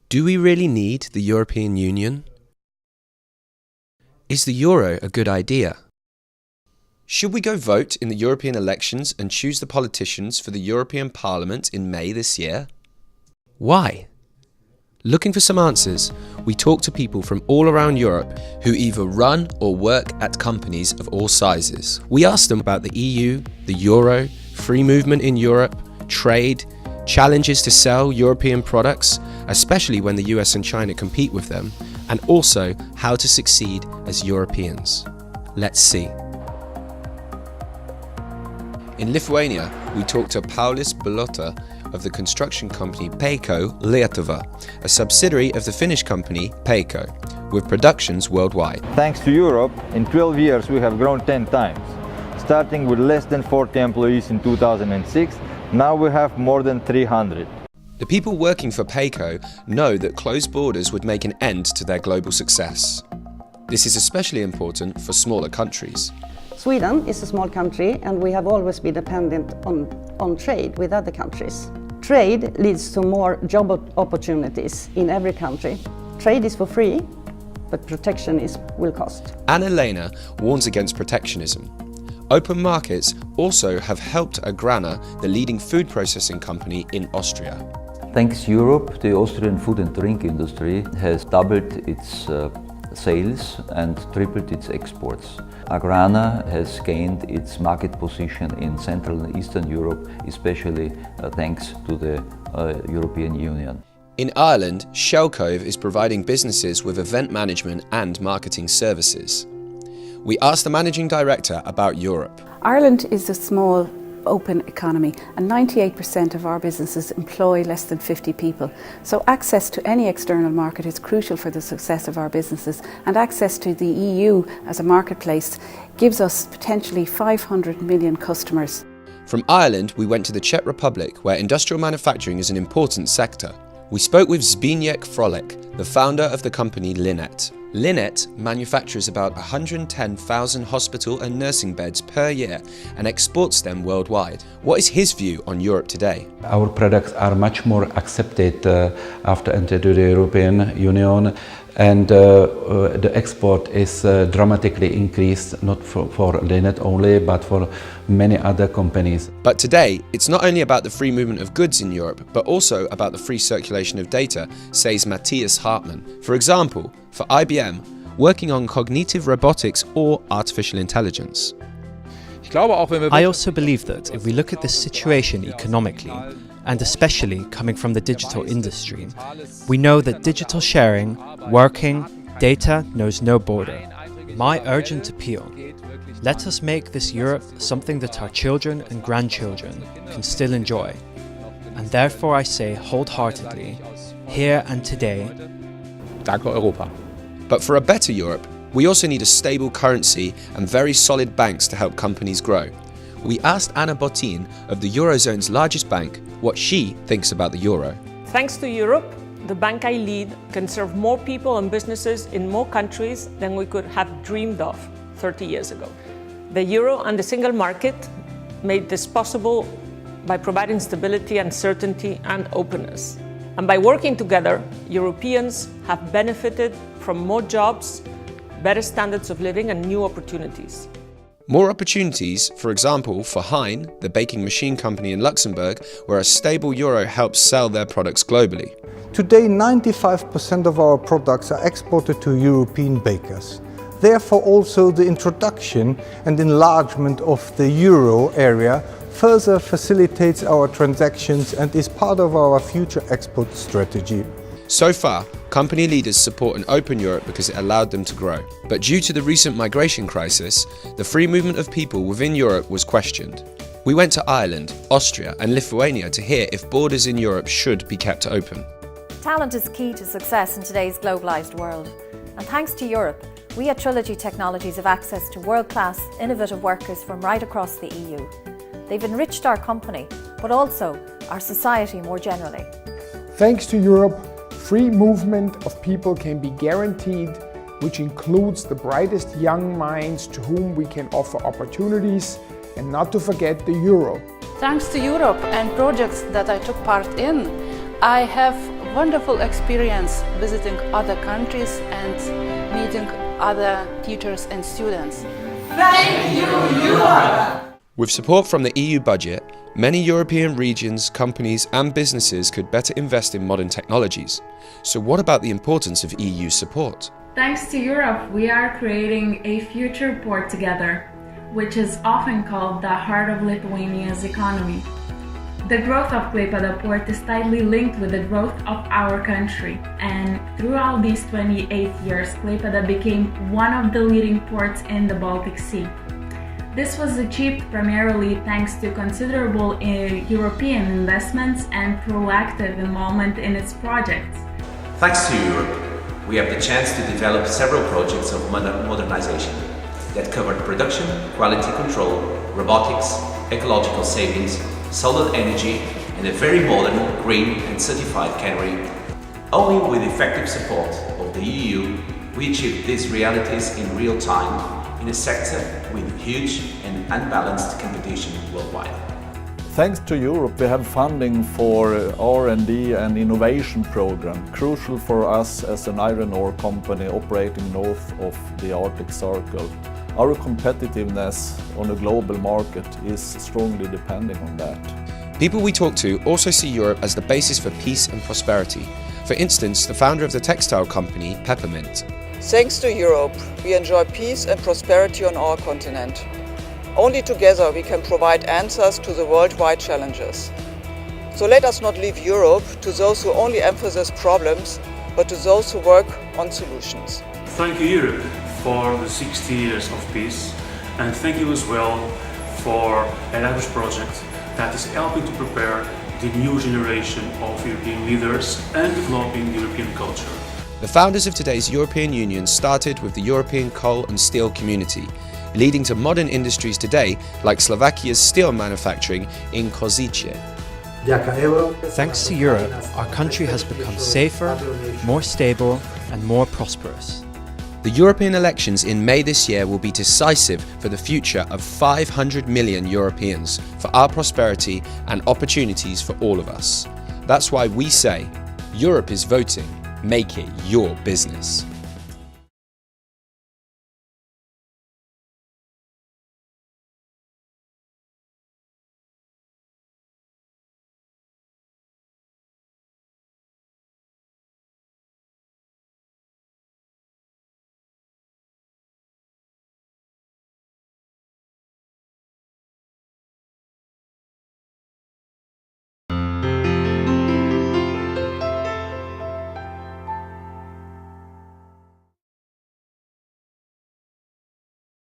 Do we really need the European Union? Is the euro a good idea? Should we go vote in the European elections and choose the politicians for the European Parliament in May this year? Why? Looking for some answers, we talk to people from all around Europe who either run or work at companies of all sizes. We ask them about the EU, the euro, free movement in Europe, trade, challenges to sell European products, especially when the US and China compete with them, and also how to succeed as Europeans. Let's see. In Lithuania, we talked to Paulius Balota of the construction company Peiko Lietuva, a subsidiary of the Finnish company Peiko, with productions worldwide. Thanks to Europe, in 12 years we have grown 10 times. Starting with less than 40 employees in 2006, now we have more than 300. The people working for Peiko know that closed borders would make an end to their global success. This is especially important for smaller countries. Sweden is a small country and we have always been dependent on trade with other countries. Trade leads to more job opportunities in every country. Trade is for free, but protection will cost. Anna-Lena warns against protectionism. Open markets also have helped Agrana, the leading food processing company in Austria. Thanks to Europe, the Austrian food and drink industry has doubled its sales and tripled its exports. Agrana has gained its market position in Central and Eastern Europe, especially thanks to the European Union. In Ireland, Shellcove is providing businesses with event management and marketing services. We asked the managing director about Europe. Ireland is a small, open economy and 98% of our businesses employ less than 50 people. So access to any external market is crucial for the success of our businesses, and access to the EU as a marketplace gives us potentially 500 million customers. From Ireland, we went to the Czech Republic, where industrial manufacturing is an important sector. We spoke with Zbigniew Frolik, the founder of the company Linet. Linet manufactures about 110,000 hospital and nursing beds per year and exports them worldwide. What is his view on Europe today? Our products are much more accepted after entering the European Union, and the export is dramatically increased, not for Linet only, but for many other companies. But today, it's not only about the free movement of goods in Europe, but also about the free circulation of data, says Matthias Hartmann. For example, for IBM, working on cognitive robotics or artificial intelligence. I also believe that if we look at this situation economically, and especially coming from the digital industry, we know that digital sharing, working, data knows no border. My urgent appeal: let us make this Europe something that our children and grandchildren can still enjoy. And therefore I say wholeheartedly, here and today, Danke Europa. But for a better Europe, we also need a stable currency and very solid banks to help companies grow. We asked Anna Botin of the Eurozone's largest bank what she thinks about the euro. Thanks to Europe, the bank I lead can serve more people and businesses in more countries than we could have dreamed of 30 years ago. The euro and the single market made this possible by providing stability and certainty and openness. And by working together, Europeans have benefited from more jobs, better standards of living and new opportunities. More opportunities, for example, for Hein, the baking machine company in Luxembourg, where a stable euro helps sell their products globally. Today, 95% of our products are exported to European bakers. Therefore, also the introduction and enlargement of the euro area further facilitates our transactions and is part of our future export strategy. So far, company leaders support an open Europe because it allowed them to grow. But due to the recent migration crisis, the free movement of people within Europe was questioned. We went to Ireland, Austria and Lithuania to hear if borders in Europe should be kept open. Talent is key to success in today's globalised world. And thanks to Europe, we at Trilogy Technologies have access to world-class, innovative workers from right across the EU. They've enriched our company, but also our society more generally. Thanks to Europe, free movement of people can be guaranteed, which includes the brightest young minds to whom we can offer opportunities, and not to forget the euro. Thanks to Europe and projects that I took part in, I have wonderful experience visiting other countries and meeting other teachers and students. Thank you, Europe! With support from the EU budget, many European regions, companies and businesses could better invest in modern technologies. So what about the importance of EU support? Thanks to Europe, we are creating a future port together, which is often called the heart of Lithuania's economy. The growth of Klaipėda port is tightly linked with the growth of our country, and throughout these 28 years, Klaipėda became one of the leading ports in the Baltic Sea. This was achieved primarily thanks to considerable European investments and proactive involvement in its projects. Thanks to Europe, we have the chance to develop several projects of modernization that covered production, quality control, robotics, ecological savings, solar energy, and a very modern, green and certified cannery. Only with effective support of the EU, we achieved these realities in real time in a sector with huge and unbalanced competition worldwide. Thanks to Europe, we have funding for R&D and innovation program, crucial for us as an iron ore company operating north of the Arctic Circle. Our competitiveness on a global market is strongly depending on that. People we talk to also see Europe as the basis for peace and prosperity. For instance, the founder of the textile company, Peppermint. Thanks to Europe, we enjoy peace and prosperity on our continent. Only together we can provide answers to the worldwide challenges. So let us not leave Europe to those who only emphasize problems, but to those who work on solutions. Thank you, Europe, for the 60 years of peace, and thank you as well for Erasmus project that is helping to prepare the new generation of European leaders and developing European culture. The founders of today's European Union started with the European coal and steel community, leading to modern industries today like Slovakia's steel manufacturing in Košice. Thanks to Europe, our country has become safer, more stable and more prosperous. The European elections in May this year will be decisive for the future of 500 million Europeans, for our prosperity and opportunities for all of us. That's why we say, Europe is voting, make it your business.